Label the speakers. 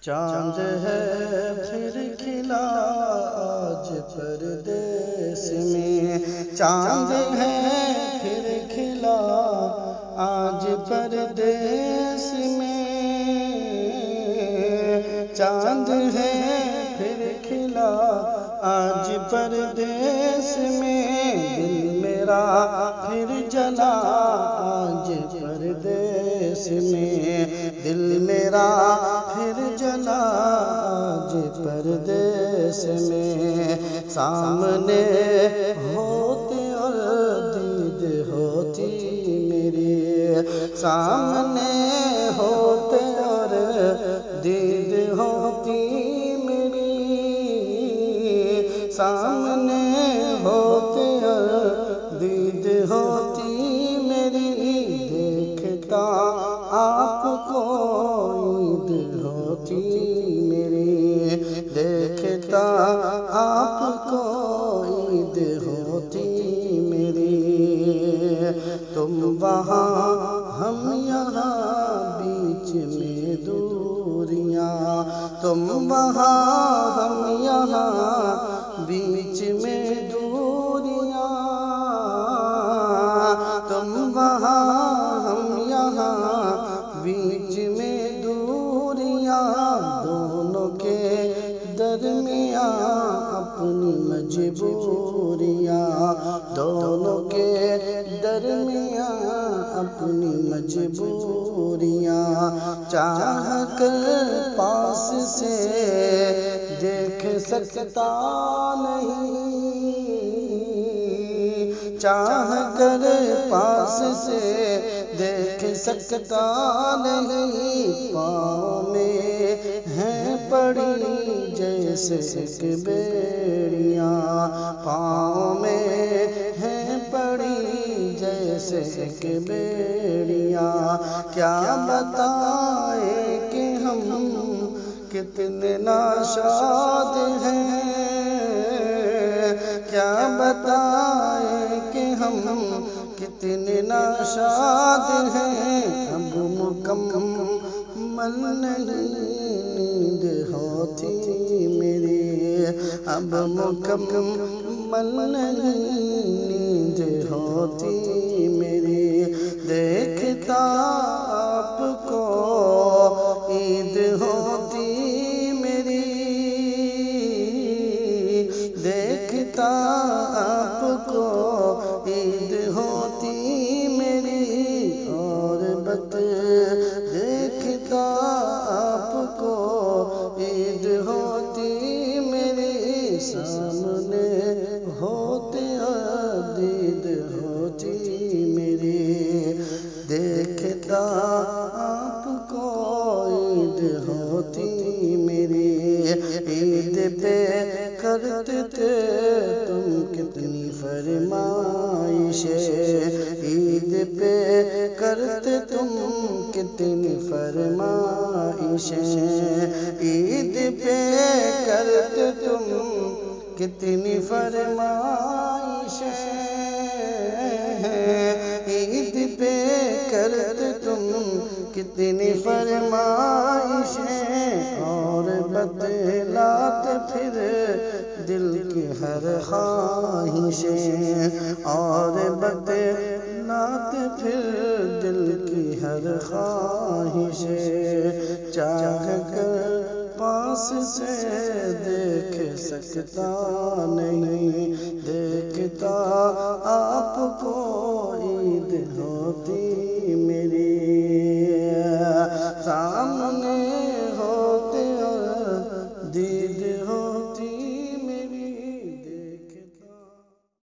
Speaker 1: چاند ہے پھر کھلا آج پردیس میں، چاند ہے پھر کھلا آج پردیس میں، چاند ہے پھر کھلا آج پردیس میں، دل میرا پھر جلا آج پردیس میں، دل میرا پھر جلا آج پردیس میں، سامنے ہوتے اور دید ہوتی میری، سامنے ہوتے اور دید ہوتی میری، سامنے ہوتے اور دید ہوتی میری، دیکھتا آپ کو عید ہوتی میری، دیکھتا آپ کو عید ہوتی میری، تم وہاں ہم یہاں بیچ میں دوریاں، تم وہاں ہم یہاں بیچ میں دوریاں، تم وہاں ہم یہاں بیچ میں دوریاں، دونوں کے درمیان اپنی مجبوریاں، دونوں کے درمیان اپنی مجبوریاں، چاہ کر پاس سے دیکھ سکتا نہیں، چاہ کر پاس سے دیکھ سکتا نہیں، پاؤں میں ہیں پڑی جیسے ایک بیڑیاں، پاؤں میں ہیں پڑی جیسے ایک بیڑیاں، کیا بتائیں کہ ہم کتنے ناشاد ہیں، کیا بتائیں کہ ہم کتنے ناشاد ہیں، اب مکمل نیند ہوتی میری، اب مکمل نیند ہوتی میری، دیکھتا آپ کو عید ہوتی میری، دیکھتا آپ کو عید ہوتی میری، اور بت دیکھتا آپ کو عید ہوتی میری، سامنے ہوتے عید ہوتی میری، دیکھتا آپ کو عید ہوتی میری، عید پہ کرتے تھے تم کتنی فرمائشیں، عید پہ کرتے تم کتنی فرمائشیں، عید پہ کرتے تم کتنی فرمائشیں، عید پہ کرتے تم کتنی فرمائشیں، اور بتلاتے پھر دل کی ہر خواہشیں، اور بتلاتے پھر دل کی ہر خواہشیں، چاہ کر پاس سے دیکھ سکتا نہیں، دیکھتا آپ کو عید ہوتی